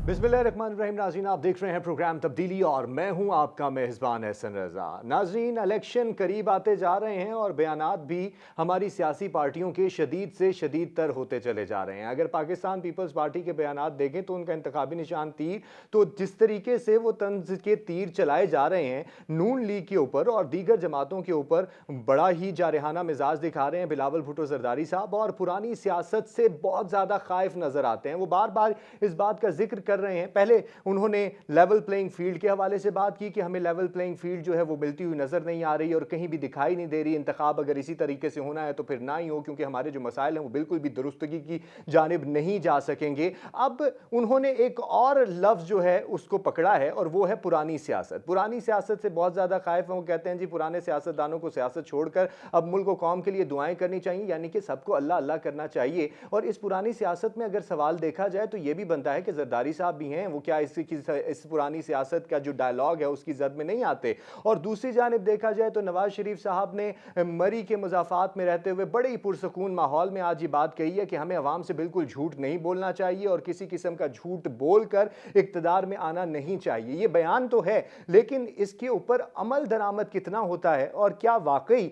बिस्मिल्लाहिर्रहमानिर्रहीम। नाज़रीन, आप देख रहे हैं प्रोग्राम तब्दीली और मैं हूं आपका मेज़बान एहसन रज़ा। नाज़रीन, इलेक्शन करीब आते जा रहे हैं और बयानात भी हमारी सियासी पार्टियों के शदीद से शदीद तर होते चले जा रहे हैं। अगर पाकिस्तान पीपल्स पार्टी के बयानात देखें तो उनका इंतखाबी निशान तीर, तो जिस तरीके से वो तंज के तीर चलाए जा रहे हैं नून लीग के ऊपर और दीगर जमातों के ऊपर, बड़ा ही जारहाना मिजाज दिखा रहे हैं बिलावल भुट्टो जरदारी साहब और पुरानी सियासत से बहुत ज़्यादा खाइफ नज़र आते हैं। वो बार बार इस बात का जिक्र कर रहे हैं। पहले उन्होंने लेवल प्लेइंग फील्ड के हवाले से बात की कि हमें लेवल प्लेइंग फील्ड जो है वो मिलती हुई नजर नहीं आ रही और कहीं भी दिखाई नहीं दे रही। इंतखाब अगर इसी तरीके से होना है तो फिर ना ही हो, क्योंकि हमारे जो मसाइल हैं वो बिल्कुल भी दुरुस्तगी की जानिब नहीं जा सकेंगे। अब उन्होंने एक और लफ्ज़ जो है उसको पकड़ा है और वो है पुरानी सियासत। पुरानी सियासत से बहुत ज़्यादा खाइफ हैं। वो कहते हैं जी पुराने सियासतदानों को सियासत छोड़कर अब मुल्क व कौम के लिए दुआएं करनी चाहिए, यानी कि सबको अल्लाह अल्लाह करना चाहिए। और इस पुरानी सियासत में अगर सवाल देखा जाए तो ये भी बनता है कि जरदारी साहब भी हैं, वो क्या इस पुरानी सियासत का जो डायलॉग है उसकी जद में नहीं आते। और दूसरी जानिब देखा जाए तो नवाज शरीफ साहब ने मरी के मुजाफात में रहते हुए बड़े ही पुरसकून माहौल में आज ये बात कही है कि हमें अवाम से बिल्कुल झूठ नहीं बोलना चाहिए और किसी किस्म का झूठ बोलकर इक्तदार में आना नहीं चाहिए। ये बयान तो है, लेकिन इसके ऊपर अमल दरामद कितना होता है और क्या वाकई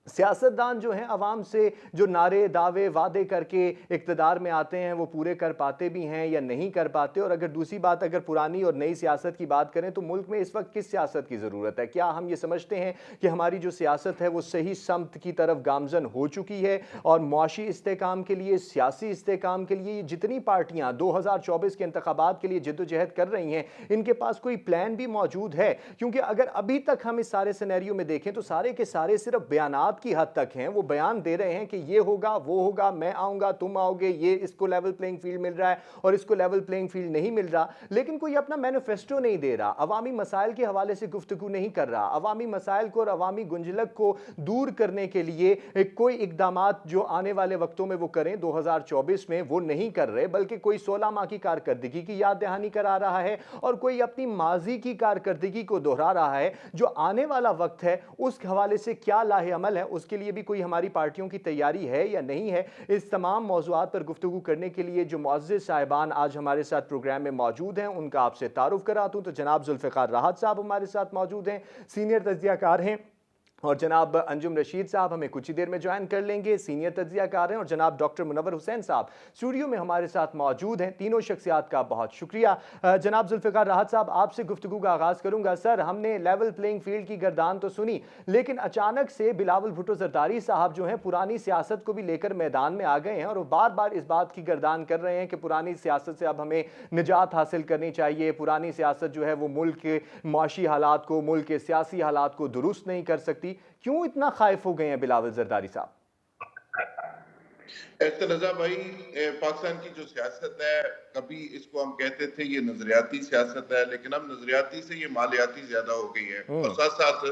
सियासतदान जो हैं अवाम से जो नारे दावे वादे करके इक्तदार में आते हैं वो पूरे कर पाते भी हैं या नहीं कर पाते। और अगर दूसरी बात, अगर पुरानी और नई सियासत की बात करें तो मुल्क में इस वक्त किस सियासत की ज़रूरत है? क्या हम ये समझते हैं कि हमारी जो सियासत है वो सही समत की तरफ गामजन हो चुकी है और मुआशी इस्तेकाम के लिए, सियासी इस्तेकाम के लिए जितनी पार्टियां 2024 के इंतखाबात के लिए जिद्दोजहद कर रही हैं इनके पास कोई प्लान भी मौजूद है? क्योंकि अगर अभी तक हम इस सारे सिनेरियो में देखें तो सारे के सारे सिर्फ बयानात की हद तक हैं। वो बयान दे रहे हैं कि ये होगा वो होगा, मैं आऊंगा तुम आओगे, ये इसको लेवल प्लेइंग फील्ड मिल रहा है और इसको लेवल प्लेइंग फील्ड नहीं मिल रहा, लेकिन कोई अपना मैनिफेस्टो नहीं दे रहा, अवामी मसाइल के हवाले से गुफ्तगू नहीं कर रहा, अवामी मसाइल को और अवामी गुंजलक को दूर करने के लिए कोई इकदामात जो आने वाले वक्तों में वो करें 2024 में वो नहीं कर रहे, बल्कि कोई 16 माह की कारकर्दगी की याद दहानी करा रहा है और कोई अपनी माजी की कारकर्दगी को दोहरा रहा है। जो आने वाला वक्त है उस हवाले से क्या लाहे अमल है, उसके लिए भी कोई हमारी पार्टियों की तैयारी है या नहीं है? इस तमाम मौज़ूआत पर गुफ्तगू करने के लिए जो मुअज़्ज़िज़ साहिबान आज हमारे साथ प्रोग्राम में मौजूद हैं उनका आपसे तारुफ कराता हूं। तो जनाब जुल्फ़िकार राहत साहब हमारे साथ मौजूद हैं, सीनियर तज्ज़ियाकार हैं, और जनाब अंजुम रशीद साहब हमें कुछ ही देर में ज्वाइन कर लेंगे, सीनियर तज्ज़ियाकार हैं, और जनाब डॉक्टर मुनव्वर हुसैन साहब स्टूडियो में हमारे साथ मौजूद हैं। तीनों शख्सियात का बहुत शुक्रिया। जनाब जुल्फ़िकार राहत साहब, आपसे गुफ्तगू का आगाज़ करूंगा। सर, हमने लेवल प्लेइंग फील्ड की गर्दान तो सुनी, लेकिन अचानक से बिलावल भुट्टो जरदारी साहब जो हैं पुरानी सियासत को भी लेकर मैदान में आ गए हैं और वो बार बार इस बात की गर्दान कर रहे हैं कि पुरानी सियासत से अब हमें निजात हासिल करनी चाहिए, पुरानी सियासत जो है वो मुल्क के माशी हालात को, मुल्क के सियासी हालात को दुरुस्त नहीं कर सकती। क्यों इतना खाइफ हो गए हैं बिलावल जरदारी साहब? ऐसे रजा भाई, पाकिस्तान की जो सियासत है, कभी इसको हम कहते थे ये नजरियाती सियासत है, लेकिन अब नजरियाती से ये मालियाती ज्यादा हो गई है। और साथ साथ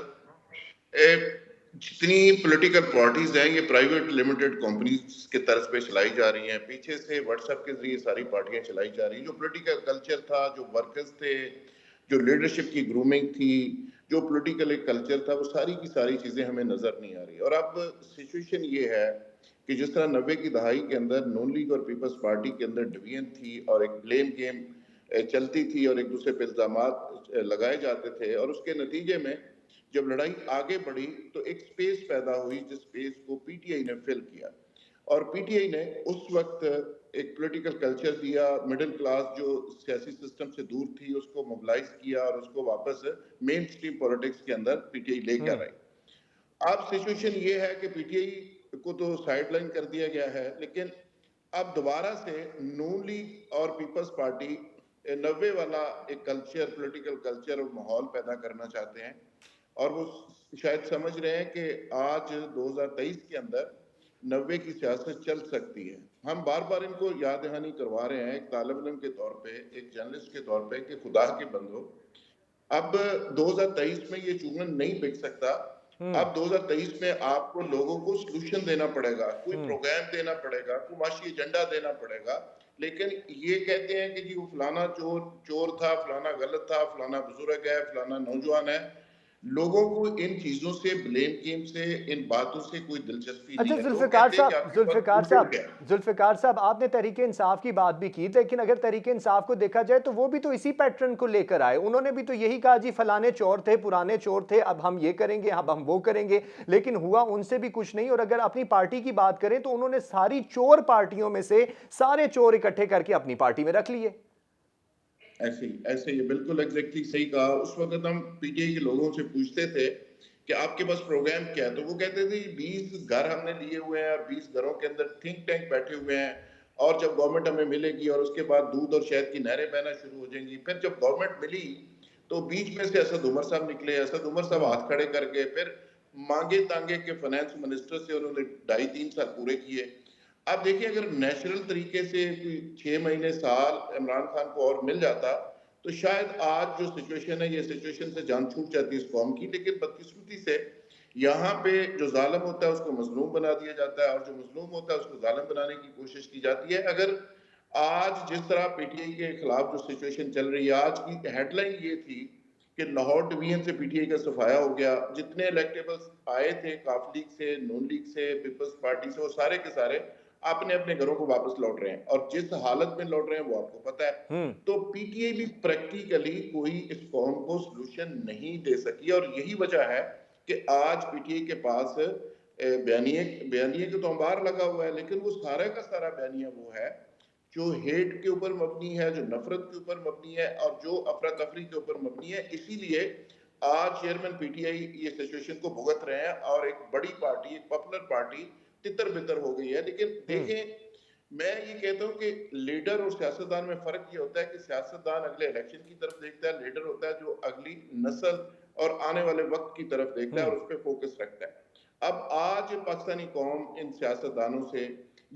जितनी पॉलिटिकल पार्टीज हैं ये प्राइवेट लिमिटेड कंपनीज के तर्ज पे चलाई जा रही हैं। पीछे से व्हाट्सएप के जरिए सारी पार्टियां चलाई जा रही हैं। जो पॉलिटिकल कल्चर था, जो वर्कर्स थे, जो लीडरशिप की ग्रूमिंग थी, जो पॉलिटिकल एक कल्चर था, वो सारी की सारी चीजें हमें नजर नहीं आ रही। और अब सिचुएशन ये है कि जिस तरह 90 की दहाई के अंदर नून लीग और पीपल्स पार्टी के अंदर डिवीजन थी और एक ब्लेम गेम चलती थी और एक दूसरे पे इल्जामात लगाए जाते थे, और उसके नतीजे में जब लड़ाई आगे बढ़ी तो एक स्पेस पैदा हुई जिस स्पेस को पीटीआई ने फिल किया। और पीटीआई ने उस वक्त एक पॉलिटिकल कल्चर दिया, मिडिल क्लास जो सियासी सिस्टम से दूर थी उसको मोबिलाइज किया और उसको वापस मेन स्ट्रीम पॉलिटिक्स के अंदर पीटीआई लेकर आई। अब सिचुएशन ये है कि पीटीआई को तो साइडलाइन कर दिया गया है, लेकिन अब दोबारा से नून लीग और पीपल्स पार्टी 90 वाला एक कल्चर, पॉलिटिकल कल्चर और माहौल पैदा करना चाहते हैं। और वो शायद समझ रहे हैं कि आज 2023 के अंदर 90 की सियासत चल सकती है। हम बार बार इनको याद दहानी करवा रहे हैं एक तालिब इल्म के तौर पे, एक जर्नलिस्ट के तौर पे, कि खुदा के बंदो, अब 2023 में ये चूरन नहीं बिक सकता। अब 2023 में आपको लोगों को सोल्यूशन देना पड़ेगा, कोई प्रोग्राम देना पड़ेगा, कोई माशी एजेंडा देना पड़ेगा। लेकिन ये कहते हैं कि जी वो फलाना चोर था, फलाना गलत था, फलाना बुजुर्ग है, फलाना नौजवान है, लोगों को इन चीजों से, ब्लेम गेम से, इन बातों से कोई दिलचस्पी नहीं अच्छा है। तो वो कहते हैं कि आपके पास फुटेज है। जुल्फिकार साहब, आपने तहरीक इंसाफ की बात भी की, लेकिन अगर तहरीक इंसाफ को देखा जाए तो वो भी तो इसी पैटर्न को लेकर आए। उन्होंने भी तो यही कहा, जी फलाने चोर थे, पुराने चोर थे, अब हम ये करेंगे, अब हम वो करेंगे, लेकिन हुआ उनसे भी कुछ नहीं। और अगर अपनी पार्टी की बात करें तो उन्होंने सारी चोर पार्टियों में से सारे चोर इकट्ठे करके अपनी पार्टी में रख लिए। ऐसे ही बिल्कुल एग्जैक्टली सही कहा। उस वक्त हम पीटीआई के लोगों से पूछते थे कि आपके पास प्रोग्राम क्या है, तो वो कहते थे 20 घर हमने लिए हुए हैं और 20 घरों के अंदर थिंक टैंक बैठे हुए हैं, और जब गवर्नमेंट हमें मिलेगी और उसके बाद दूध और शहद की नहरें बहना शुरू हो जाएंगी। फिर जब गवर्नमेंट मिली तो बीच में से असद उमर साहब निकले। असद उमर साहब हाथ खड़े करके फिर मांगे तांगे के फाइनेंस मिनिस्टर से उन्होंने 2.5-3 साल पूरे किए। आप देखिए, अगर नेचुरल तरीके से 6 महीने साल इमरान खान को और मिल जाता तो शायद आज जो सिचुएशन है, ये सिचुएशन से जान छूट जाती है इस कौम की। लेकिन बदकिस्मती से यहाँ पे जो जालिम होता है उसको मजलूम बना दिया जाता है, और जो मजलूम होता है उसको जालिम बनाने की कोशिश की जाती है। अगर आज जिस तरह पीटीआई के खिलाफ जो सिचुएशन चल रही है, आज की हेडलाइन ये थी कि लाहौर डिवीजन से पीटीआई का सफाया हो गया। जितने इलेक्टेबल्स आए थे काफ लीग से, नून लीग से, पीपल्स पार्टी से, वो सारे के सारे अपने अपने घरों को वापस लौट रहे हैं, और जिस हालत में लौट रहे हैं वो आपको पता है। तो पीटीआई भी प्रैक्टिकली कोई इस कौम को सलूशन नहीं दे सकी, और यही वजह है कि आज पीटीआई के पास बयानिए के तो अंबार लगा हुआ है, लेकिन वो सारा का सारा बयानिया वो है जो हेट के ऊपर मबनी है, जो नफरत के ऊपर मबनी है, और जो अफरा तफरी के ऊपर मबनी है। इसीलिए आज चेयरमैन पीटीआई ये सिचुएशन को भुगत रहे हैं, और एक बड़ी पार्टी, एक पॉपुलर पार्टी तितर बितर हो गई है। लेकिन देखें, मैं ये कहता हूँ कि लीडर और सियासतदान में फर्क ये होता है कि सियासतदान अगले इलेक्शन की तरफ देखता है, लीडर होता है जो अगली नस्ल और आने वाले वक्त की तरफ देखता है और उस पर फोकस रखता है। अब आज पाकिस्तानी कौम इन सियासतदानों से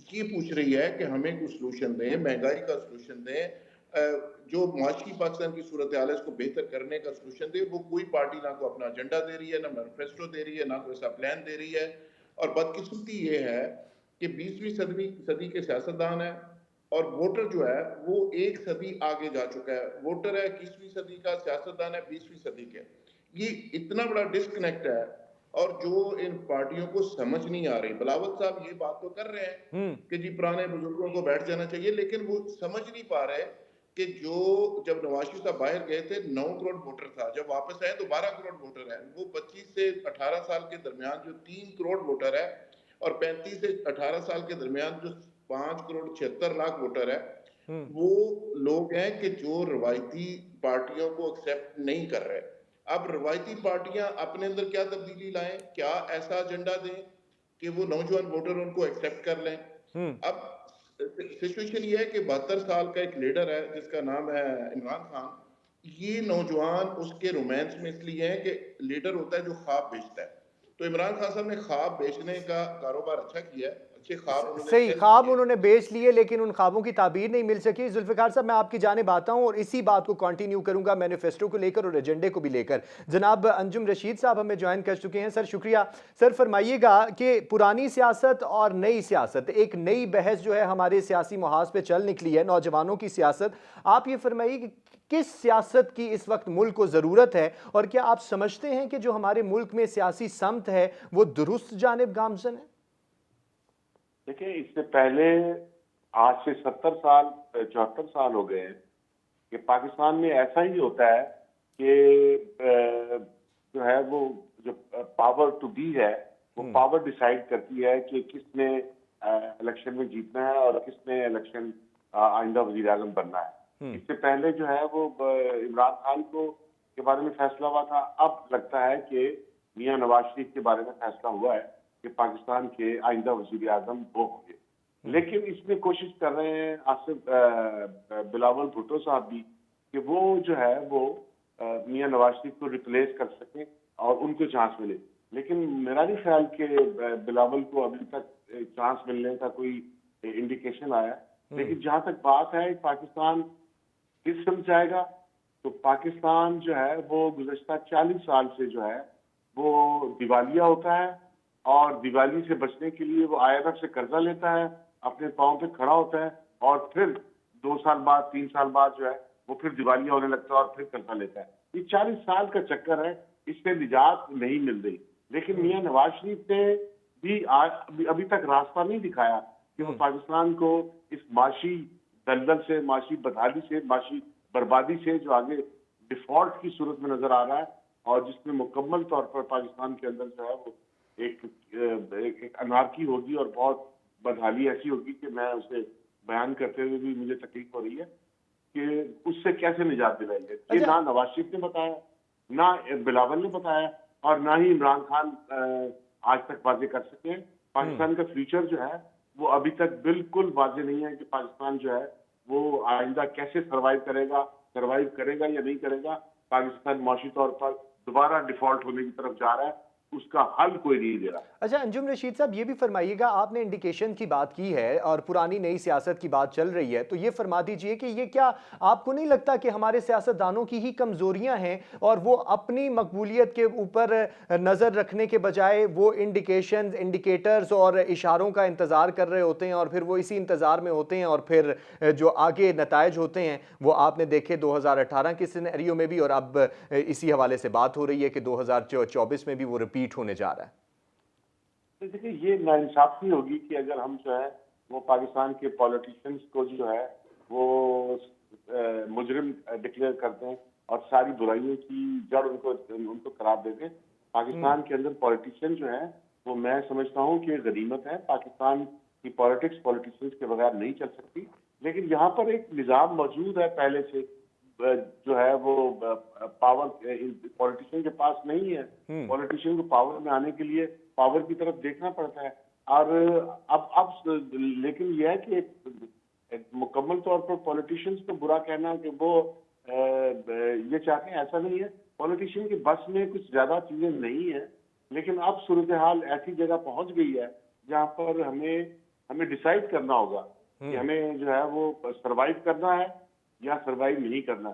ये पूछ रही है कि हमें कुछ सोल्यूशन दें, महंगाई का सोल्यूशन दें, जो माशी पाकिस्तान की सूरत हाल है इसको बेहतर करने का सोल्यूशन दे। वो कोई पार्टी ना को अपना एजेंडा दे रही है, ना मैनिफेस्टो दे रही है, ना कोई ऐसा प्लान दे रही है। और बदकिस्मती ये है कि 20वीं सदी के सियासतदान है, और वोटर जो है वो एक सदी आगे जा चुका है। वोटर है 21वीं सदी का, सियासतदान है 20वीं सदी के। ये इतना बड़ा डिस्कनेक्ट है, और जो इन पार्टियों को समझ नहीं आ रही। बिलावल साहब ये बात तो कर रहे हैं कि जी पुराने बुजुर्गों को बैठ जाना चाहिए, लेकिन वो समझ नहीं पा रहे कि जो जब नवाज शरीफ साहब बाहर गए थे 9 करोड़ वोटर था, जब वापस आए तो 12 करोड़ वोटर है। वो 25 से 18 साल के दरमियान जो 3 करोड़ वोटर है, और 35 से 18 साल के दरमियान जो 5 करोड़ 76 लाख वोटर है, वो लोग हैं कि जो रवायती पार्टियों को एक्सेप्ट नहीं कर रहे। अब रवायती पार्टियां अपने अंदर क्या तब्दीली लाएं, क्या ऐसा एजेंडा दें कि वो नौजवान वोटर उनको एक्सेप्ट कर लें। अब सिचुएशन ये है कि 72 साल का एक लीडर है जिसका नाम है इमरान खान। ये नौजवान उसके रोमांस में इसलिए है कि लीडर होता है जो ख्वाब बेचता है। तो इमरान खान साहब ने ख्वाब बेचने का कारोबार अच्छा किया है, अच्छे ख्वाब उन्होंने सही सेल ख्वाब किए। उन्होंने बेच लिए, लेकिन उन ख्वाबों की ताबीर नहीं मिल सकी। जुल्फिकार साहब, मैं आपकी जानिब आता हूं और इसी बात को कंटिन्यू करूंगा मैनिफेस्टो को लेकर और एजेंडे को भी लेकर। जनाब अंजुम रशीद साहब हमें ज्वाइन कर चुके हैं। सर शुक्रिया। सर फरमाइएगा कि पुरानी सियासत और नई सियासत, एक नई बहस जो है हमारे सियासी मुहाज पे चल निकली है, नौजवानों की सियासत। आप ये फरमाइए कि किस सियासत की इस वक्त मुल्क को ज़रूरत है, और क्या आप समझते हैं कि जो हमारे मुल्क में सियासी समत है वो दुरुस्त जानिब गामजन है? देखिए, इससे पहले आज से 70 साल 74 साल हो गए हैं कि पाकिस्तान में ऐसा ही होता है कि जो है वो जो पावर टू बी है वो पावर डिसाइड करती है कि किसने इलेक्शन में जीतना है और किसने इलेक्शन आइंदा वजीर आजम बनना है। इससे पहले जो है वो इमरान खान को के बारे में फैसला हुआ था। अब लगता है कि मियां नवाज शरीफ के बारे में फैसला हुआ है कि पाकिस्तान के आइंदा वजीर आजम वो होंगे। लेकिन इसमें कोशिश कर रहे हैं आसिफ बिलावल भुट्टो साहब भी कि वो जो है वो मियां नवाज शरीफ को रिप्लेस कर सकें और उनको चांस मिले। लेकिन मेरा नहीं ख्याल कि बिलावल को अभी तक चांस मिलने का कोई इंडिकेशन आया। लेकिन जहां तक बात है पाकिस्तान किस समझ जाएगा, तो पाकिस्तान जो है वो गुज़श्ता 40 साल से जो है वो दिवालिया होता है, और दिवाली से बचने के लिए वो IMF से कर्जा लेता है, अपने पांव पे खड़ा होता है, और फिर 2 साल बाद 3 साल बाद जो है वो फिर दिवालिया होने लगता है और फिर कर्जा लेता है। ये 40 साल का चक्कर है اس سے نجات نہیں مل رہی. لیکن میاں نواز شریف نے بھی ابھی تک راستہ نہیں دکھایا کہ وہ پاکستان کو اس معاشی دلدل سے, معاشی بدحالی سے, معاشی بربادی سے جو آگے ڈیفالٹ کی صورت میں نظر آ رہا ہے, اور جس میں مکمل طور پر پاکستان کے اندر جو ہے وہ ایک انارکی ہوگی اور بہت بدحالی ایسی ہوگی کہ میں اسے بیان کرتے ہوئے بھی مجھے تکلیف ہو رہی ہے کہ اس سے کیسے نجات دلائیں گے. یہ نہ نواز شریف نے بتایا, نہ بلاول نے بتایا, اور نہ ہی عمران خان آج تک واضح کر سکے. پاکستان کا فیوچر جو ہے وہ ابھی تک بالکل واضح نہیں ہے کہ پاکستان جو ہے وہ آئندہ کیسے سروائیو کرے گا یا نہیں کرے گا. پاکستان معاشی طور پر دوبارہ ڈیفالٹ ہونے کی طرف جا رہا ہے, اس کا حل کوئی نہیں دے رہا. اچھا انجم رشید صاحب, یہ بھی فرمائیے گا, آپ نے انڈیکیشن کی بات کی ہے اور پرانی نئی سیاست کی بات چل رہی ہے, تو یہ فرما دیجئے کہ یہ کیا آپ کو نہیں لگتا کہ ہمارے سیاستدانوں کی ہی کمزوریاں ہیں اور وہ اپنی مقبولیت کے اوپر نظر رکھنے کے بجائے وہ انڈیکیٹرز اور اشاروں کا انتظار کر رہے ہوتے ہیں, اور پھر وہ اسی انتظار میں ہوتے ہیں, اور پھر جو آگے نتائج ہوتے ہیں وہ آپ نے دیکھے 2018 کے سینیریو میں بھی, اور اب اسی حوالے سے بات ہو رہی ہے کہ 2024 میں بھی وہ ریپیٹ ہونے جا رہا ہے. دیکھیے یہ ناانصافی ہوگی کہ اگر ہم جو ہے وہ پاکستان کے پولیٹیشنز کو جو ہے وہ مجرم ڈکلیئر کرتے ہیں اور ساری برائیوں کی جڑ ان کو قرار دیتے ہیں. پاکستان کے اندر پولیٹیشین جو ہیں وہ میں سمجھتا ہوں کہ غنیمت ہے. پاکستان کی پولیٹیشنز کے بغیر نہیں چل سکتی, لیکن یہاں پر ایک نظام موجود ہے پہلے سے جو ہے وہ پاور پولیٹیشین کے پاس نہیں ہے. پولیٹیشین کو پاور میں آنے کے لیے پاور کی طرف دیکھنا پڑتا ہے. اور اب لیکن یہ ہے کہ مکمل طور پر پولیٹیشینز کو برا کہنا کہ وہ یہ چاہتے ہیں, ایسا نہیں ہے. پولیٹیشین کے بس میں کچھ زیادہ چیزیں نہیں ہیں, لیکن اب صورتحال ایسی جگہ پہنچ گئی ہے جہاں پر ہمیں ڈیسائیڈ کرنا ہوگا کہ ہمیں جو ہے وہ سروائیو کرنا ہے یا سروائیو نہیں کرنا.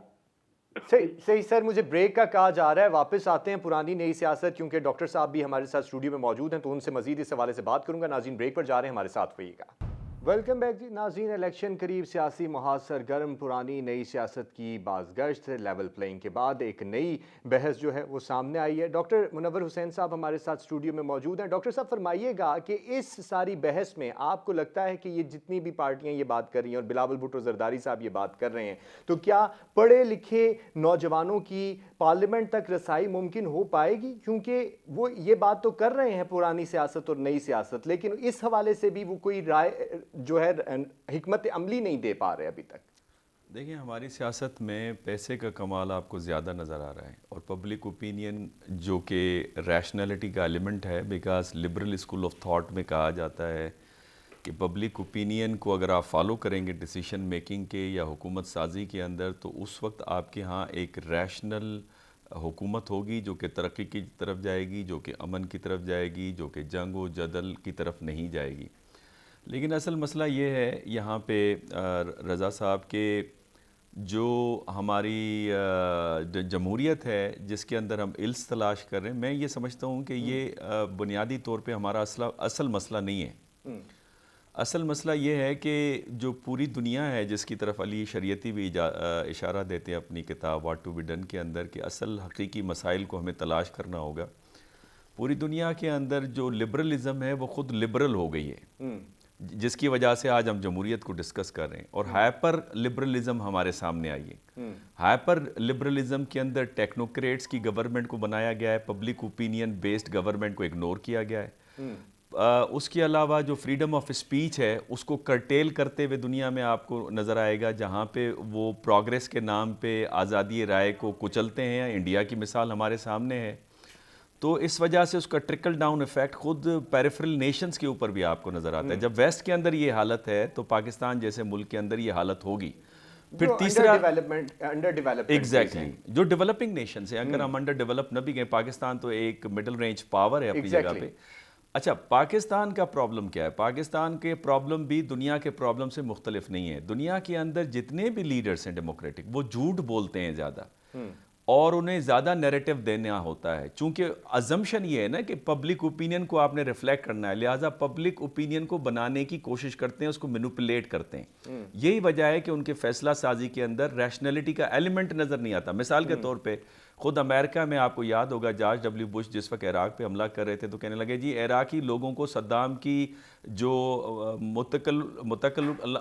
صحیح سر, مجھے بریک کا کہا جا رہا ہے, واپس آتے ہیں پرانی نئی سیاست, کیونکہ ڈاکٹر صاحب بھی ہمارے ساتھ اسٹوڈیو میں موجود ہیں تو ان سے مزید اس حوالے سے بات کروں گا. ناظرین بریک پر جا رہے ہیں, ہمارے ساتھ ہوئیے گا. ویلکم بیک جی ناظرین. الیکشن قریب, سیاسی محاذ سرگرم, پرانی نئی سیاست کی بازگشت, لیول پلینگ کے بعد ایک نئی بحث جو ہے وہ سامنے آئی ہے. ڈاکٹر منور حسین صاحب ہمارے ساتھ اسٹوڈیو میں موجود ہیں. ڈاکٹر صاحب فرمائیے گا کہ اس ساری بحث میں آپ کو لگتا ہے کہ یہ جتنی بھی پارٹیاں یہ بات کر رہی ہیں اور بلاول بھٹو زرداری صاحب یہ بات کر رہے ہیں, تو کیا پڑھے لکھے نوجوانوں کی پارلیمنٹ تک رسائی ممکن ہو پائے گی؟ کیونکہ وہ یہ بات تو کر رہے ہیں پرانی سیاست اور نئی سیاست, لیکن اس حوالے سے بھی وہ کوئی رائے جو ہے حکمت عملی نہیں دے پا رہے ابھی تک. دیکھیں ہماری سیاست میں پیسے کا کمال آپ کو زیادہ نظر آ رہا ہے, اور پبلک اوپینین جو کہ ریشنلٹی کا ایلیمنٹ ہے, because liberal school of thought میں کہا جاتا ہے کہ پبلک اوپینین کو اگر آپ فالو کریں گے ڈیسیشن میکنگ کے یا حکومت سازی کے اندر, تو اس وقت آپ کے ہاں ایک ریشنل حکومت ہوگی جو کہ ترقی کی طرف جائے گی, جو کہ امن کی طرف جائے گی, جو کہ جنگ و جدل کی طرف نہیں جائے گی. لیکن اصل مسئلہ یہ ہے یہاں پہ رضا صاحب کہ جو ہماری جمہوریت ہے جس کے اندر ہم علس تلاش کر رہے ہیں, میں یہ سمجھتا ہوں کہ یہ بنیادی طور پہ ہمارا اصل مسئلہ نہیں ہے. اصل مسئلہ یہ ہے کہ جو پوری دنیا ہے جس کی طرف علی شریعتی بھی اشارہ دیتے ہیں اپنی کتاب واٹ ٹو بی ڈن کے اندر, کہ اصل حقیقی مسائل کو ہمیں تلاش کرنا ہوگا. پوری دنیا کے اندر جو لبرلزم ہے وہ خود لبرل ہو گئی ہے, جس کی وجہ سے آج ہم جمہوریت کو ڈسکس کر رہے ہیں, اور ہائپر لبرلزم ہمارے سامنے آئی ہے. ہائپر لبرلزم کے اندر ٹیکنوکریٹس کی گورنمنٹ کو بنایا گیا ہے, پبلک اوپینین بیسڈ گورنمنٹ کو اگنور کیا گیا ہے. اس کے علاوہ جو فریڈم آف اسپیچ ہے اس کو کرٹیل کرتے ہوئے دنیا میں آپ کو نظر آئے گا, جہاں پہ وہ پروگریس کے نام پہ آزادی رائے کو کچلتے ہیں. انڈیا کی مثال ہمارے سامنے ہے. تو اس وجہ سے اس کا ٹرکل ڈاؤن ایفیکٹ خود پیریفرل نیشنز کے اوپر بھی آپ کو نظر آتا ہے. جب ویسٹ کے اندر یہ حالت ہے تو پاکستان جیسے ملک کے اندر یہ حالت ہوگی. پھر تیسرا ایگزیکٹلی جو ڈیولپنگ نیشنز ہیں, اگر ہم انڈر ڈیولپ نہ بھی گئے, پاکستان تو ایک مڈل رینج پاور ہے اپنی جگہ پہ. اچھا, پاکستان کا پرابلم کیا ہے؟ پاکستان کے پرابلم بھی دنیا کے پرابلم سے مختلف نہیں ہے. دنیا کے اندر جتنے بھی لیڈرز ہیں ڈیموکریٹک, وہ جھوٹ بولتے ہیں زیادہ, اور انہیں زیادہ نیریٹو دینا ہوتا ہے. چونکہ ازمپشن یہ ہے نا کہ پبلک اوپینین کو آپ نے ریفلیکٹ کرنا ہے, لہٰذا پبلک اوپینین کو بنانے کی کوشش کرتے ہیں, اس کو مینوپولیٹ کرتے ہیں. یہی وجہ ہے کہ ان کے فیصلہ سازی کے اندر ریشنلٹی کا ایلیمنٹ نظر نہیں آتا. مثال کے طور پہ خود امریکہ میں آپ کو یاد ہوگا جارج ڈبلیو بش جس وقت عراق پہ حملہ کر رہے تھے تو کہنے لگے جی عراقی لوگوں کو صدام کی جو متقل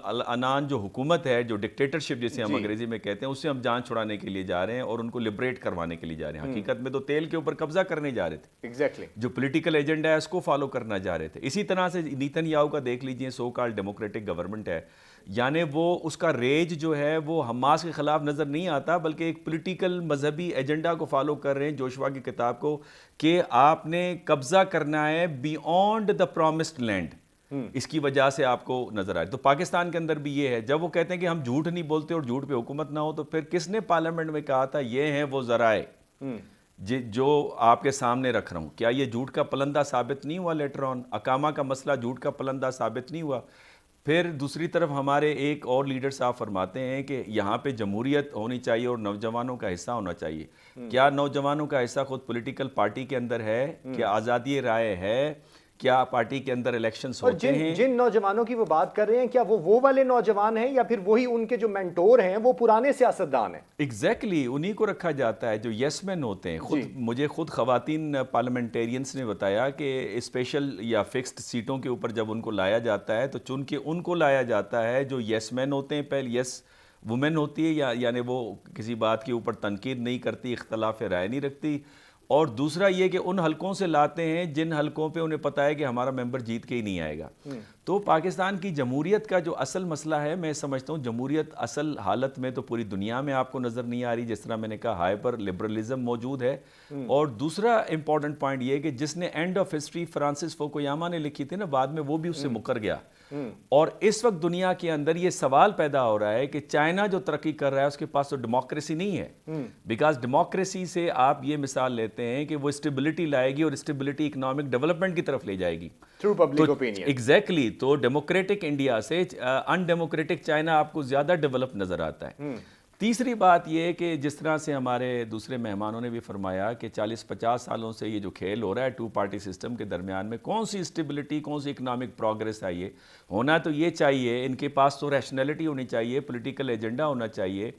العنان جو حکومت ہے، جو ڈکٹیٹرشپ جسے ہم انگریزی میں کہتے ہیں، اس سے ہم جان چھڑانے کے لیے جا رہے ہیں اور ان کو لبریٹ کروانے کے لیے جا رہے ہیں. حقیقت میں تو تیل کے اوپر قبضہ کرنے جا رہے تھے. ایگزیکٹلی جو پولیٹیکل ایجنڈا ہے اس کو فالو کرنا جا رہے تھے. اسی طرح سے نیتن یاہو کا دیکھ لیجئے، سو کال ڈیموکریٹک گورنمنٹ ہے، یعنی وہ اس کا ریج جو ہے وہ حماس کے خلاف نظر نہیں آتا بلکہ ایک پولیٹیکل مذہبی ایجنڈا کو فالو کر رہے ہیں، جوشوا کی کتاب کو، کہ آپ نے قبضہ کرنا ہے بیونڈ دا پرومسڈ لینڈ. اس کی وجہ سے آپ کو نظر آئے. تو پاکستان کے اندر بھی یہ ہے، جب وہ کہتے ہیں کہ ہم جھوٹ نہیں بولتے اور جھوٹ پہ حکومت نہ ہو، تو پھر کس نے پارلیمنٹ میں کہا تھا یہ ہیں وہ ذرائع جو آپ کے سامنے رکھ رہا ہوں؟ کیا یہ جھوٹ کا پلندہ ثابت نہیں ہوا لیٹر آن؟ اقامہ کا مسئلہ جھوٹ کا پلندہ ثابت نہیں ہوا؟ پھر دوسری طرف ہمارے ایک اور لیڈر صاحب فرماتے ہیں کہ یہاں پہ جمہوریت ہونی چاہیے اور نوجوانوں کا حصہ ہونا چاہیے. کیا نوجوانوں کا حصہ خود پولیٹیکل پارٹی کے اندر ہے؟ کیا آزادی رائے ہے؟ کیا پارٹی کے اندر الیکشنز ہوتے ہیں؟ جن نوجوانوں کی وہ بات کر رہے ہیں، کیا وہ والے نوجوان ہیں یا پھر وہی ان کے جو مینٹور ہیں وہ پرانے سیاستدان ہیں؟ ایگزیکٹلی انہی کو رکھا جاتا ہے جو یس مین ہوتے ہیں. مجھے خود خواتین پارلیمنٹیرینز نے بتایا کہ اسپیشل یا فکسڈ سیٹوں کے اوپر جب ان کو لایا جاتا ہے تو چن کے ان کو لایا جاتا ہے جو یس مین ہوتے ہیں. پہلے یس وومن ہوتی ہے، یعنی وہ کسی بات کے اوپر تنقید نہیں کرتی، اختلاف رائے نہیں رکھتی. اور دوسرا یہ کہ ان حلقوں سے لاتے ہیں جن حلقوں پہ انہیں پتہ ہے کہ ہمارا ممبر جیت کے ہی نہیں آئے گا. تو پاکستان کی جمہوریت کا جو اصل مسئلہ ہے، میں سمجھتا ہوں جمہوریت اصل حالت میں تو پوری دنیا میں آپ کو نظر نہیں آ رہی. جس طرح میں نے کہا ہائپر لبرلزم موجود ہے. اور دوسرا امپورٹنٹ پوائنٹ یہ کہ جس نے اینڈ آف ہسٹری فرانسس فوکویاما نے لکھی تھی نا، بعد میں وہ بھی اس سے مکر گیا. اور اس وقت دنیا کے اندر یہ سوال پیدا ہو رہا ہے کہ چائنا جو ترقی کر رہا ہے اس کے پاس تو ڈیموکریسی نہیں ہے. بیکاز ڈیموکریسی سے آپ یہ مثال لیتے ہیں کہ وہ اسٹیبلٹی لائے گی اور اسٹیبلٹی اکنامک ڈیولپمنٹ کی طرف لے جائے گی تھرو پبلک اوپینین. ایگزیکٹلی. تو ڈیموکریٹک انڈیا سے ان ڈیموکریٹک چائنا آپ کو زیادہ ڈیولپ نظر آتا ہے. تیسری بات یہ کہ جس طرح سے ہمارے دوسرے مہمانوں نے بھی فرمایا کہ 40-50 سالوں سے یہ جو کھیل ہو رہا ہے ٹو پارٹی سسٹم کے درمیان میں، کون سی اسٹیبلٹی، کون سی اکنامک پروگریس آئی ہے؟ ہونا تو یہ چاہیے، ان کے پاس تو ریشنلٹی ہونی چاہیے، پولیٹیکل ایجنڈا ہونا چاہیے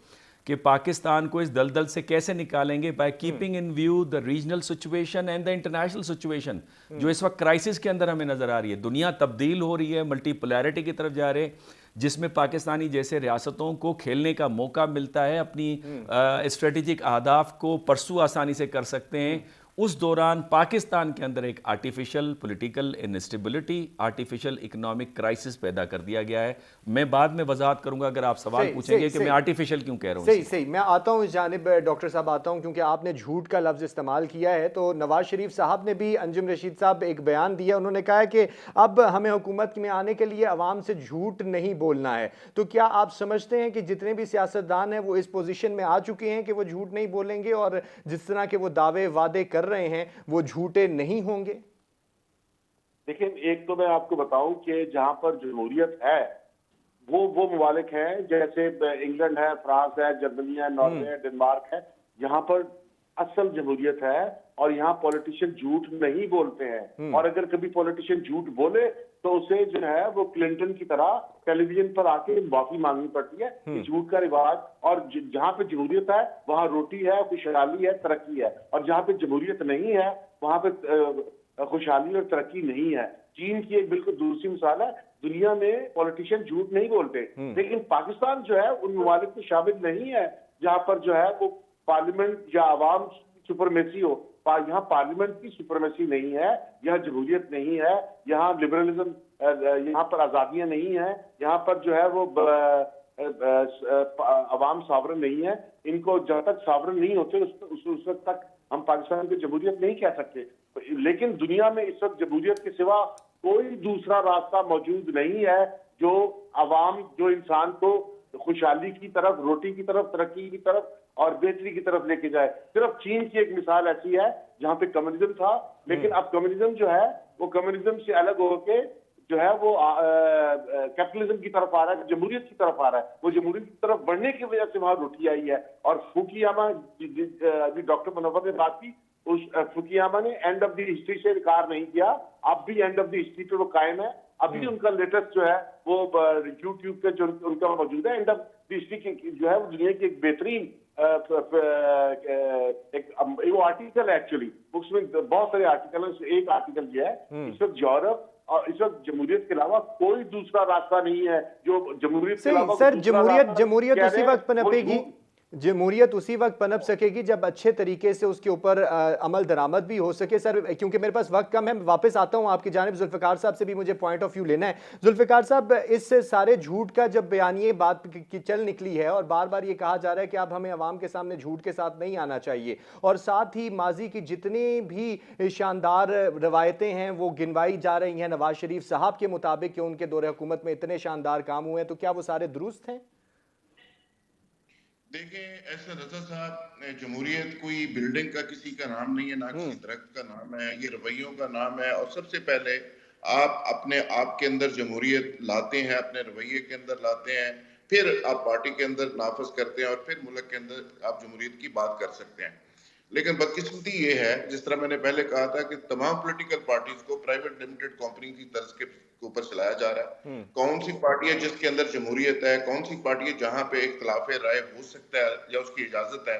کہ پاکستان کو اس دلدل سے کیسے نکالیں گے by keeping in view the regional situation and the international situation جو اس وقت کرائسس کے اندر ہمیں نظر آ رہی ہے. دنیا تبدیل ہو رہی ہے، ملٹی پولیرٹی کی طرف جا رہے ہیں، جس میں پاکستانی جیسے ریاستوں کو کھیلنے کا موقع ملتا ہے، اپنی اسٹریٹجک اہداف کو پرسو آسانی سے کر سکتے ہیں. اس دوران پاکستان کے اندر ایک artificial political instability, artificial economic crisis پیدا کر دیا گیا ہے. میں بعد میں وضاحت کروں گا اگر آپ سوال پوچھیں گے کہ میں آرٹیفیشل کیوں کہہ رہا ہوں. صحیح میں آتا ہوں اس جانب ڈاکٹر صاحب آتا ہوں، کیونکہ آپ نے جھوٹ کا لفظ استعمال کیا ہے. تو نواز شریف صاحب نے بھی، انجم رشید صاحب ایک بیان دیا، انہوں نے کہا ہے کہ اب ہمیں حکومت میں آنے کے لیے عوام سے جھوٹ نہیں بولنا ہے. تو کیا آپ سمجھتے ہیں کہ جتنے بھی سیاستدان ہیں وہ اس پوزیشن میں آ چکے ہیں کہ وہ جھوٹ نہیں بولیں گے اور جس طرح کے وہ دعوے وعدے کر رہے ہیں وہ جھوٹے نہیں ہوں گے؟ دیکھیں، ایک تو میں آپ کو بتاؤں کہ جہاں پر جمہوریت ہے وہ ممالک ہیں جیسے انگلینڈ ہے، فرانس ہے، جرمنی ہے، ناروے ہے، ڈنمارک ہے، جہاں پر اصل جمہوریت ہے اور یہاں پولیٹیشین جھوٹ نہیں بولتے ہیں. اور اگر کبھی پولیٹیشین جھوٹ بولے تو اسے جو ہے وہ کلنٹن کی طرح ٹیلی ویژن پر آ کے معافی مانگنی پڑتی ہے. جھوٹ کا رواج. اور جہاں پہ جمہوریت ہے وہاں روٹی ہے، خوشحالی ہے، ترقی ہے. اور جہاں پہ جمہوریت نہیں ہے وہاں پہ خوشحالی اور ترقی نہیں ہے. چین کی ایک بالکل دوسری مثال ہے. دنیا میں پولیٹیشین جھوٹ نہیں بولتے، لیکن پاکستان جو ہے ان ممالک میں شامل نہیں ہے جہاں پر جو ہے وہ پارلیمنٹ یا عوام سپرمیسی ہو. یہاں پارلیمنٹ کی سپرمیسی نہیں ہے، یہاں جمہوریت نہیں ہے، یہاں لبرلزم، یہاں پر آزادیاں نہیں ہیں، یہاں پر جو ہے وہ عوام ساورن نہیں ہے. ان کو جب تک ساورن نہیں ہوتے اس وقت تک ہم پاکستان کی جمہوریت نہیں کہہ سکتے. لیکن دنیا میں اس وقت جمہوریت کے سوا کوئی دوسرا راستہ موجود نہیں ہے جو عوام، جو انسان کو خوشحالی کی طرف، روٹی کی طرف، ترقی کی طرف اور بہتری کی طرف لے کے جائے. صرف چین کی ایک مثال ایسی ہے جہاں پہ کمیونزم تھا، لیکن اب کمیونزم جو ہے وہ کمیونزم سے الگ ہو کے جو ہے وہ کیپٹلزم کی طرف آ رہا ہے، جمہوریت کی طرف آ رہا ہے. وہ جمہوریت کی طرف بڑھنے کی وجہ سے وہاں روٹی آئی ہے. اور فوکویاما، ابھی ڈاکٹر منور نے بات کی، اس فوکویاما نے اینڈ آف دی ہسٹری سے انکار نہیں کیا. اب بھی اینڈ آف دی ہسٹری پہ وہ قائم ہے. ابھی ان کا لیٹسٹ جو ہے وہ یوٹیوب پہ جو ان کا موجود ہے. اینڈ آف دی ہسٹری جو ہے وہ دنیا کی ایک بہترین ایک वो आर्टिकल है एक्चुअली, उसमें बहुत सारे आर्टिकल हैं, उसमें एक आर्टिकल ये है इस वक्त यूरोप और इस वक्त जमहूरियत के अलावा कोई दूसरा रास्ता नहीं है जो जमहूरियत के अलावा सर, दूसरा रास्ता जमहूरियत कह उसी रहे हैं, वक्त वो पनपेगी, झूठ। जमहूरियत उसी वक्त पनप सकेगी जब अच्छे तरीके से उसके ऊपर अमल दरामद भी हो सके। सर, क्योंकि मेरे पास वक्त कम है, मैं वापस आता हूं आपकी जानिब। जुल्फ़िकार साहब से भी मुझे पॉइंट ऑफ व्यू लेना है। जुल्फ़िकार साहब, इस सारे झूठ का जब बयानिए बात की चल निकली है और बार बार ये कहा जा रहा है कि अब हमें अवाम के सामने झूठ के साथ नहीं आना चाहिए, और साथ ही माजी की जितनी भी शानदार रवायतें हैं वो गिनवाई जा रही हैं नवाज शरीफ साहब के मुताबिक कि उनके दौरे हुकूमत में इतने शानदार काम हुए हैं, तो क्या वो सारे दुरुस्त हैं? देखें ऐसा रजा साहब, जमहूरियत कोई बिल्डिंग का किसी का नाम नहीं है, ना किसी दरख्त का नाम है, ये रवैयों का नाम है। और सबसे पहले आप अपने आप के अंदर जमहूरियत लाते हैं, अपने रवैये के अंदर लाते हैं, फिर आप पार्टी के अंदर नाफज करते हैं और फिर मुल्क के अंदर आप जमहूरियत की बात कर सकते हैं। लेकिन बदकिस्मती ये है, जिस तरह मैंने पहले कहा था, कि तमाम पॉलिटिकल पार्टीज को प्राइवेट लिमिटेड कंपनी की तर्ज के ऊपर चलाया जा रहा है। कौन सी पार्टी है जिसके अंदर जमहूरियत है, कौन सी पार्टी है जहां पे इख्तिलाफ राय हो सकता है या उसकी इजाजत है।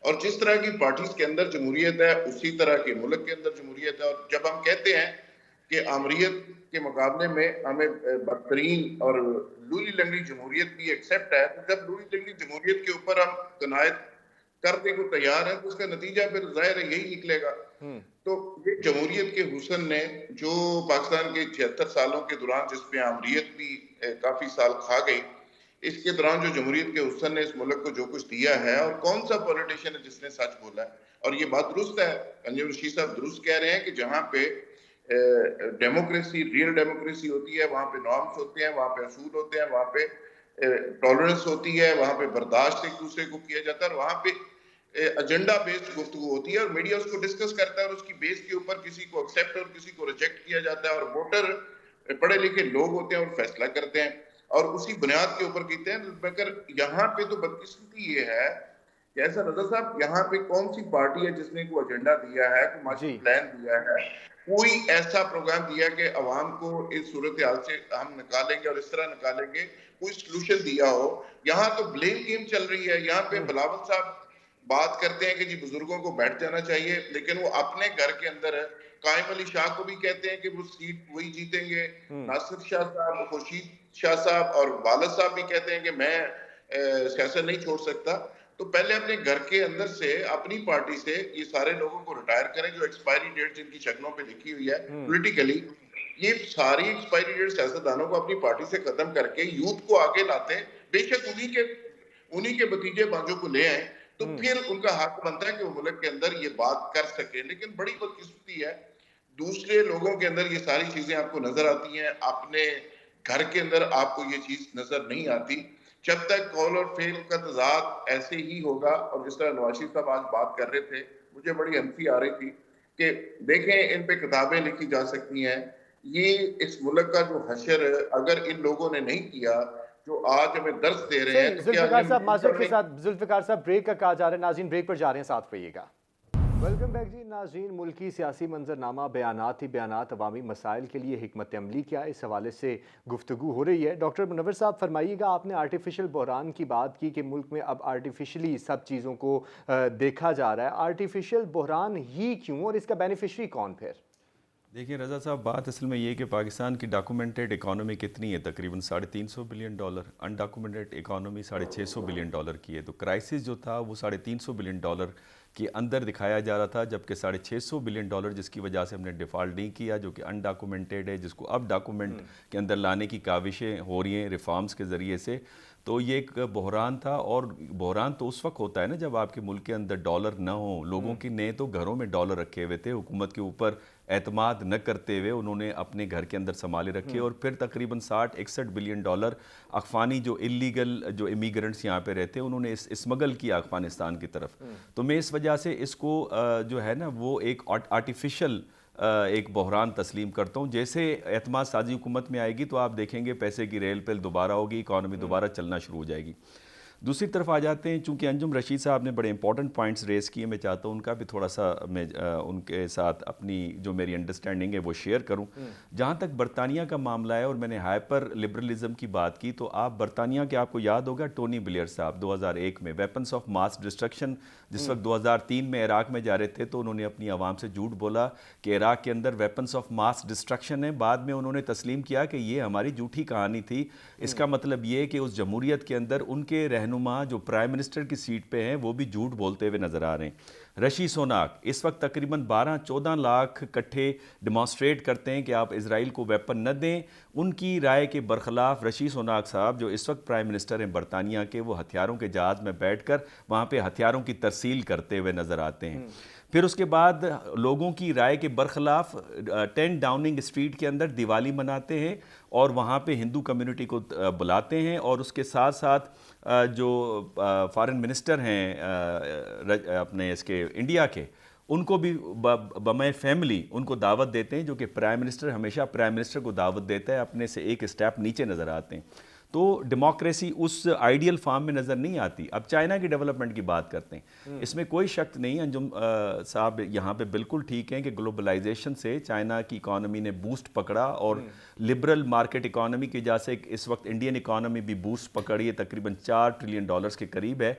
और जिस तरह की पार्टीज के अंदर जमहूरियत है उसी तरह के मुल्क के अंदर जमहूरियत है। और जब हम कहते हैं कि आमरीत के मुकाबले में हमें बदतरीन और लूली लंगड़ी जमहूरियत भी एक्सेप्ट है, तो जब लूली लंगड़ी जमहूरियत के ऊपर हम कनायत करने को तैयार है तो उसका नतीजा फिर जाहिर है यही निकलेगा। तो ये जमहूरियत के हुस्न ने जो पाकिस्तान के 76 सालों के दौरान, जिसमें आमरीत भी काफी साल खा गई, इसके दौरान जो जमहूरियत के हुस्न ने इस मुल्क को जो कुछ दिया है, और कौन सा पॉलिटिशियन है जिसने सच बोला है। और ये बात दुरुस्त है, अंजुम रशीद साहब दुरुस्त कह रहे हैं कि जहां पे डेमोक्रेसी, रियल डेमोक्रेसी होती है, वहां पे नॉर्म्स होते हैं, वहां पे असूल होते हैं, वहां पे टॉलरेंस होती है, वहां पे बर्दाश्त एक दूसरे को किया जाता है, और वहां पे एजेंडा बेस्ड गुफ्तगू होती है और मीडिया उसको डिस्कस करता है और उसकी बेस के ऊपर किसी को एक्सेप्ट और किसी को रिजेक्ट किया जाता है, और वोटर पढ़े लिखे लोग होते हैं और फैसला करते हैं और उसी बुनियाद के ऊपर कहते हैं। मगर यहाँ पे तो बदकिस्मती ये है कि ऐसा रजा साहब, यहाँ पे कौन सी पार्टी है जिसने कोई एजेंडा दिया है, कोई मास्टर प्लान दिया है, कोई ऐसा प्रोग्राम दिया कि अवाम को इस सूरत हाल से हम निकालेंगे और इस तरह निकालेंगे, कोई सोल्यूशन दिया हो। यहाँ तो ब्लेम गेम चल रही है। यहाँ पे बिलावल साहब बात करते हैं कि जी बुजुर्गों को बैठ जाना चाहिए, लेकिन वो अपने घर के अंदर है। कायम अली शाह को भी कहते हैं कि वो सीट वही जीतेंगे। नासिर शाह साहब, खुर्शीद शाह साहब और वालद साहब भी कहते हैं कि मैं सियासत नहीं छोड़ सकता। तो पहले अपने घर के अंदर से, अपनी पार्टी से ये सारे लोगों को रिटायर करें जो एक्सपायरी डेट जिनकी शक्लों पे लिखी हुई है पॉलिटिकली। ये सारी एक्सपायरी डेट सियासतदानों को अपनी पार्टी से खत्म करके यूथ को आगे लाते हैं। बेशक उन्हीं के भतीजे बांझों को ले आए तो फिर उनका हक बनता है कि वो मुल्क के अंदर ये बात कर सके। लेकिन बड़ी बदकिस्मती है, दूसरे लोगों के अंदर ये सारी चीजें आपको नजर आती हैं, अपने घर के अंदर आपको ये चीज नजर नहीं आती। जब तक कौल और फेल का तजाद ऐसे ही होगा, और जिस तरह नवाज शरीफ साहब आज बात कर रहे थे, मुझे बड़ी हंसी आ रही थी कि देखें इन पे किताबें लिखी जा सकती हैं, ये इस मुल्क का जो हशर अगर इन लोगों ने नहीं किया जो आज हमें दर्द दे रहे हैं, तो जुल्फ़िकार साहब माज़रत के साथ, जुल्फ़िकार साहब ब्रेक का कहा जा रहा है, नाज़रीन ब्रेक पर जा रहे हैं, साथ रहिएगा। वेलकम बैक जी। नाज़रीन, मुल्की सियासी मंजरनामा, बयानात ही बयानात, अवामी मसाइल के लिए हिकमत अमली क्या, इस हवाले से गुफ्तगू हो रही है। डॉक्टर मुनव्वर साहब फरमाइएगा, आपने आर्टिफिशियल बहरान की बात की कि मुल्क में अब आर्टिफिशली सब चीज़ों को देखा जा रहा है। आर्टिफिशियल बहरान ही क्यों, और इसका बेनिफिशरी कौन फिर? देखिए रज़ा साहब, बात असल में ये कि पाकिस्तान की डॉक्यूमेंटेड इकॉनमी कितनी है, तकरीबन $350 बिलियन, अनडॉक्यूमेंटेड इकॉनमी $650 बिलियन की है। तो क्राइसिस जो था वो $350 बिलियन के अंदर दिखाया जा रहा था, जबकि $650 बिलियन जिसकी वजह से हमने डिफ़ॉल्ट नहीं किया, जो कि अनडॉक्यूमेंटेड है, जिसको अब डॉक्यूमेंट के अंदर लाने की काविशें हो रही हैं रिफॉर्म्स के ज़रिए से। तो ये एक बहरान था, और बहरान तो उस वक्त होता है ना जब आपके मुल्क के अंदर डॉलर ना हो। लोगों के ने तो घरों में डॉलर रखे हुए थे, हुकूमत के ऊपर एतमाद न करते हुए उन्होंने अपने घर के अंदर संभाले रखे, और फिर तकरीबन $60-61 बिलियन अफ़गानी जो इलीगल जो इमिग्रेंट्स यहाँ पे रहते हैं उन्होंने स्मगल किया अफ़गानिस्तान की तरफ। तो मैं इस वजह से इसको जो है ना वो एक आर्टिफिशियल एक बहरान तस्लीम करता हूँ। जैसे एतमाद साजी हुकूमत में आएगी तो आप देखेंगे पैसे की रेल पेल दोबारा होगी, इकॉनमी दोबारा चलना शुरू हो जाएगी। दूसरी तरफ आ जाते हैं, चूंकि अंजुम रशीद साहब ने बड़े इंपॉर्टेंट पॉइंट्स रेस किए, मैं चाहता हूँ उनका भी थोड़ा सा मैं उनके साथ अपनी जो मेरी अंडरस्टैंडिंग है वो शेयर करूँ। जहाँ तक बरतानिया का मामला है और मैंने हाइपर लिबरलिज्म की बात की, तो आप बरतानिया के, आपको याद होगा टोनी ब्लेयर साहब 2001 में वेपन्स ऑफ मास डिस्ट्रक्शन, जिस वक्त 2003 में इराक में जा रहे थे, तो उन्होंने अपनी आवाम से झूठ बोला कि इराक के अंदर वेपन्स ऑफ मास डिस्ट्रक्शन है। बाद में उन्होंने तस्लीम किया कि ये हमारी झूठी कहानी थी। इसका मतलब ये कि उस जमहूरियत के अंदर उनके रहनुमा जो प्राइम मिनिस्टर की सीट पे हैं वो भी झूठ बोलते हुए नजर आ रहे हैं। ऋषि सुनाक इस वक्त तकरीबन 12-14 लाख इकट्ठे डिमॉन्स्ट्रेट करते हैं कि आप इजराइल को वेपन न दें। उनकी राय के बरखिलाफ ऋषि सुनाक साहब जो इस वक्त प्राइम मिनिस्टर हैं बरतानिया के, वो हथियारों के जहाज़ में बैठकर वहाँ पे हथियारों की तरसील करते हुए नज़र आते हैं। फिर उसके बाद लोगों की राय के बरखिलाफ 10 डाउनिंग स्ट्रीट के अंदर दिवाली मनाते हैं और वहाँ पे हिंदू कम्युनिटी को बुलाते हैं, और उसके साथ साथ जो फॉरेन मिनिस्टर हैं अपने इसके इंडिया के, उनको भी बमय फैमिली उनको दावत देते हैं, जो कि प्राइम मिनिस्टर हमेशा प्राइम मिनिस्टर को दावत देता है, अपने से एक स्टेप नीचे नज़र आते हैं। तो डेमोक्रेसी उस आइडियल फॉर्म में नज़र नहीं आती। अब चाइना की डेवलपमेंट की बात करते हैं, इसमें कोई शक नहीं, अंजुम साहब यहाँ पे बिल्कुल ठीक हैं कि ग्लोबलाइजेशन से चाइना की इकॉनमी ने बूस्ट पकड़ा, और लिबरल मार्केट इकॉनमी की वजह से इस वक्त इंडियन इकॉनमी भी बूस्ट पकड़ी है, तकरीबन $4 ट्रिलियन के करीब है।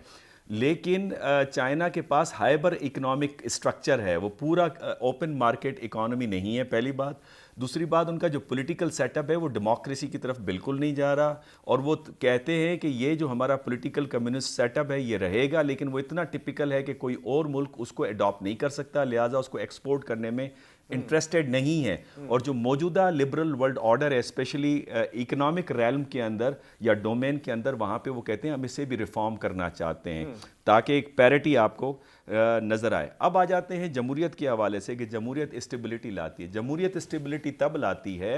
लेकिन चाइना के पास हाइबर इकोनॉमिक स्ट्रक्चर है, वो पूरा ओपन मार्केट इकॉनमी नहीं है, पहली बात। दूसरी बात, उनका जो पॉलिटिकल सेटअप है वो डेमोक्रेसी की तरफ बिल्कुल नहीं जा रहा, और वो कहते हैं कि ये जो हमारा पॉलिटिकल कम्युनिस्ट सेटअप है ये रहेगा, लेकिन वो इतना टिपिकल है कि कोई और मुल्क उसको अडॉप्ट नहीं कर सकता, लिहाजा उसको एक्सपोर्ट करने में इंटरेस्टेड नहीं है। और जो मौजूदा लिबरल वर्ल्ड ऑर्डर है, स्पेशली इकोनॉमिक रैल्म के अंदर या डोमेन के अंदर, वहाँ पे वो कहते हैं हम इसे भी रिफॉर्म करना चाहते हैं ताकि एक पैरिटी आपको नज़र आए। अब आ जाते हैं जमहूरियत के हवाले से कि जमहूरियत स्टेबिलिटी लाती है। जमहूरियत स्टेबिलिटी तब लाती है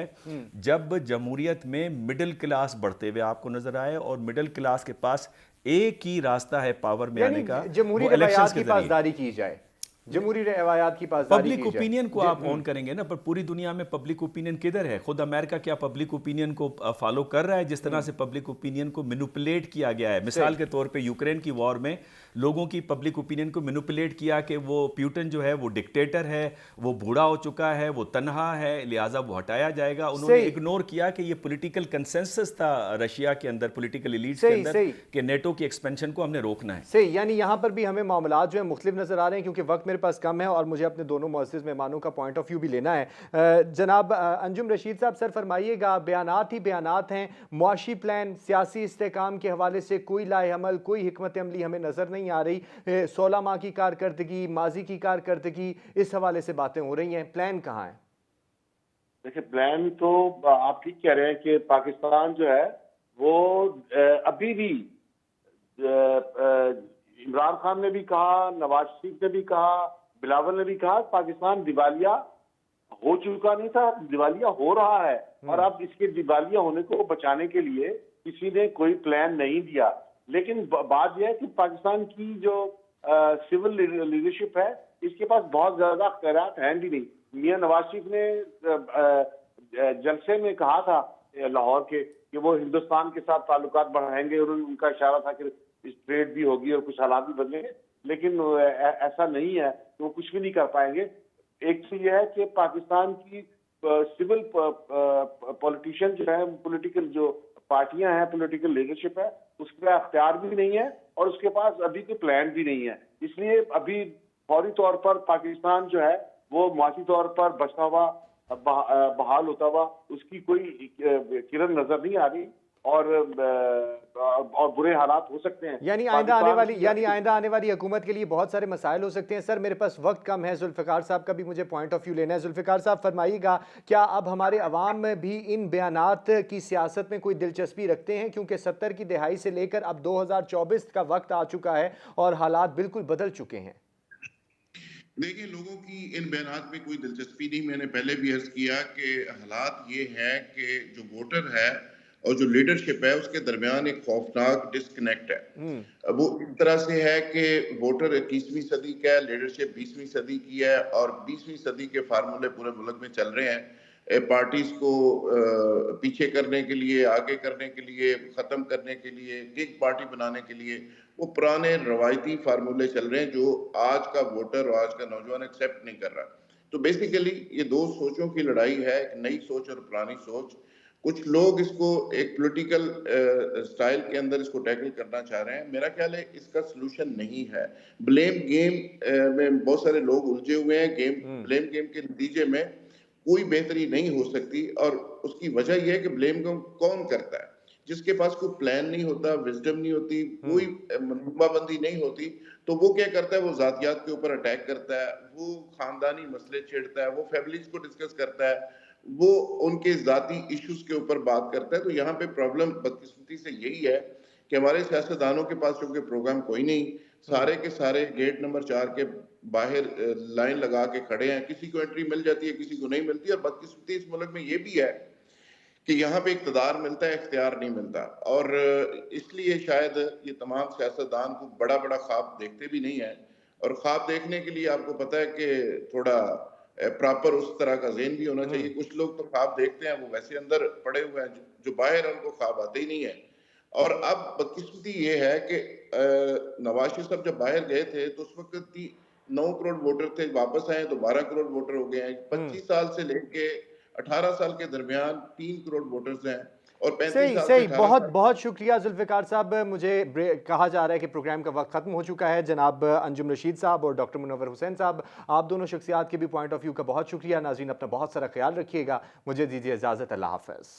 जब जमहूरियत में मिडिल क्लास बढ़ते हुए आपको नज़र आए, और मिडिल क्लास के पास एक ही रास्ता है पावर में आने का, जमहूरी रवायात की पासदारी की जाए, जमहूरी रवायात की पासदारी पब्लिक ओपिनियन को आप ऑन करेंगे ना, पर पूरी दुनिया में पब्लिक ओपिनियन किधर है? खुद अमेरिका क्या पब्लिक ओपिनियन को फॉलो कर रहा है? जिस तरह से पब्लिक ओपिनियन को मैनिपुलेट किया गया है, मिसाल के तौर पे यूक्रेन की वॉर में लोगों की पब्लिक ओपिनियन को मैनिपुलेट किया कि वो प्यूटन जो है वो डिक्टेटर है, वो बूढ़ा हो चुका है, वो तन्हा है, लिहाजा वो हटाया जाएगा। उन्होंने इग्नोर किया कि ये पॉलिटिकल कंसेंसस था रशिया के अंदर, पॉलिटिकल एलीट्स के अंदर, कि नेटो की एक्सपेंशन को हमने रोकना है। सही, यानी यहाँ पर भी हमें मामलात जो है मुख्तलिफ नजर आ रहे हैं, क्योंकि वक्त मेरे पास कम है और मुझे अपने दोनों मुअज़्ज़िज़ मेहमानों का पॉइंट ऑफ व्यू भी लेना है। जनाब अंजुम रशीद साहब, सर फरमाइएगा, बयानात ही बयानात हैं, मुआशी प्लान, सियासी इस्तेहकाम के हवाले से कोई लाएअमल, कोई हिकमत अमली हमें नज़र नहीं आ रही। 16 माह की कारकर्दगी, माजी की कारकर्दगी, इस हवाले से बातें हो रही हैं, प्लान कहाँ है? देखिए, प्लान तो आप ठीक कह रहे हैं कि पाकिस्तान जो है वो अभी भी इमरान खान ने भी कहा, नवाज शरीफ ने भी कहा, बिलावल ने भी कहा, पाकिस्तान दिवालिया हो चुका नहीं था, दिवालिया हो रहा है। और अब इसके दिवालिया होने को बचाने के लिए किसी ने कोई प्लान नहीं दिया। लेकिन बात यह है कि पाकिस्तान की जो सिविल लीडरशिप है, इसके पास बहुत ज्यादा अख्तियारात हैं भी नहीं। मियां नवाज शरीफ ने जलसे में कहा था लाहौर के कि वो हिंदुस्तान के साथ ताल्लुकात बढ़ाएंगे, और उनका इशारा था कि ट्रेड भी होगी और कुछ हालात भी बदलेंगे, लेकिन ऐसा नहीं है, तो वो कुछ भी नहीं कर पाएंगे। एक तो यह है कि पाकिस्तान की सिविल पॉलिटिशियन जो है, पॉलिटिकल जो पार्टियां हैं, पॉलिटिकल लीडरशिप है, उसके पास अख्तियार भी नहीं है और उसके पास अभी कोई प्लान भी नहीं है। इसलिए अभी फौरी तौर पर पाकिस्तान जो है वो मुआशी तौर पर बचता हुआ, बहाल होता हुआ, उसकी कोई किरण नजर नहीं आ रही, और बुरे हालात हो सकते हैं। यानी आइंदा आने वाली हुकूमत के लिए बहुत सारे मसाइल हो सकते हैं। सर मेरे पास वक्त कम है, जुल्फ़िकार साहब का भी मुझे पॉइंट ऑफ व्यू लेना है। जुल्फ़िकार साहब फरमाइएगा, क्या अब हमारे अवाम में भी इन बयानात की सियासत में कोई दिलचस्पी रखते हैं? क्योंकि 70 की दहाई से लेकर अब 2024 का वक्त आ चुका है और हालात बिल्कुल बदल चुके हैं। देखिए, लोगों की इन बयानात में कोई दिलचस्पी नहीं। मैंने पहले भी अर्ज किया कि हालात ये हैं कि जो वोटर है और जो लीडरशिप है उसके दरमियान एक खौफनाक डिस्कनेक्ट है। वो इस तरह से है कि वोटर 21वीं सदी का है, लीडरशिप 20वीं सदी की है, और 20वीं सदी के फार्मूले पूरे मुल्क में चल रहे हैं। پارٹیز کو پیچھے کرنے کے لیے، آگے کرنے کے لیے، ختم کرنے کے لیے، ایک پارٹی بنانے کے لیے وہ پرانے روایتی فارمولے چل رہے ہیں جو آج کا ووٹر اور آج کا نوجوان ایکسیپٹ نہیں کر رہا. تو بیسیکلی یہ دو سوچوں کی لڑائی ہے، ایک نئی سوچ اور پرانی سوچ. کچھ لوگ اس کو ایک پولیٹیکل سٹائل کے اندر اس کو ٹیکل کرنا چاہ رہے ہیں. میرا خیال ہے اس کا سلوشن نہیں ہے. بلیم گیم میں بہت سارے لوگ الجھے ہوئے ہیں. بلیم گیم کے نتیجے میں کوئی بہتری نہیں ہو سکتی، اور اس کی وجہ یہ ہے کہ بلیم گیم کون کرتا ہے؟ جس کے پاس کوئی پلان نہیں ہوتا، وزڈم نہیں ہوتی، کوئی منصوبہ بندی نہیں ہوتی، تو وہ کیا کرتا ہے؟ وہ ذاتیات کے اوپر اٹیک کرتا ہے، وہ خاندانی مسئلے چھیڑتا ہے، وہ فیملیز کو ڈسکس کرتا ہے، وہ ان کے ذاتی ایشوز کے اوپر بات کرتا ہے. تو یہاں پہ پرابلم بدقسمتی سے یہی ہے کہ ہمارے سیاستدانوں کے پاس چونکہ پروگرام کوئی نہیں، سارے کے سارے گیٹ نمبر 4 کے باہر لائن لگا کے کھڑے ہیں. کسی کو انٹری مل جاتی ہے، کسی کو نہیں ملتی. اور بدقسمتی اس ملک میں یہ بھی ہے کہ یہاں پہ اقتدار ملتا ہے، اختیار نہیں ملتا. اور اس لیے شاید یہ تمام سیاستدان کو بڑا بڑا خواب دیکھتے بھی نہیں ہیں. اور خواب دیکھنے کے لیے آپ کو پتہ ہے کہ تھوڑا پراپر اس طرح کا ذہن بھی ہونا چاہیے. کچھ لوگ تو خواب دیکھتے ہیں، وہ ویسے اندر پڑے ہوئے ہیں، جو باہر ان کو خواب آتے ہی نہیں ہیں. اور اب بدقسمتی یہ ہے کہ نواز شریف صاحب جب باہر گئے تھے تو اس وقت 9 کروڑ ووٹر تھے، واپس آئے تو 12 کروڑ ووٹر ہو گئے ہیں. 25 سال سے لے کے 18 سال کے درمیان 3 کروڑ ووٹرز ہیں، اور 35 سال سے صحیح. 18 بہت سال. بہت شکریہ ذوالفقار صاحب. مجھے کہا جا رہا ہے کہ پروگرام کا وقت ختم ہو چکا ہے. جناب انجم رشید صاحب اور ڈاکٹر منور حسین صاحب، آپ دونوں شخصیات کے بھی پوائنٹ آف ویو کا بہت شکریہ. ناظرین اپنا بہت سارا خیال رکھیے گا. مجھے دیجیے اجازت. اللہ حافظ.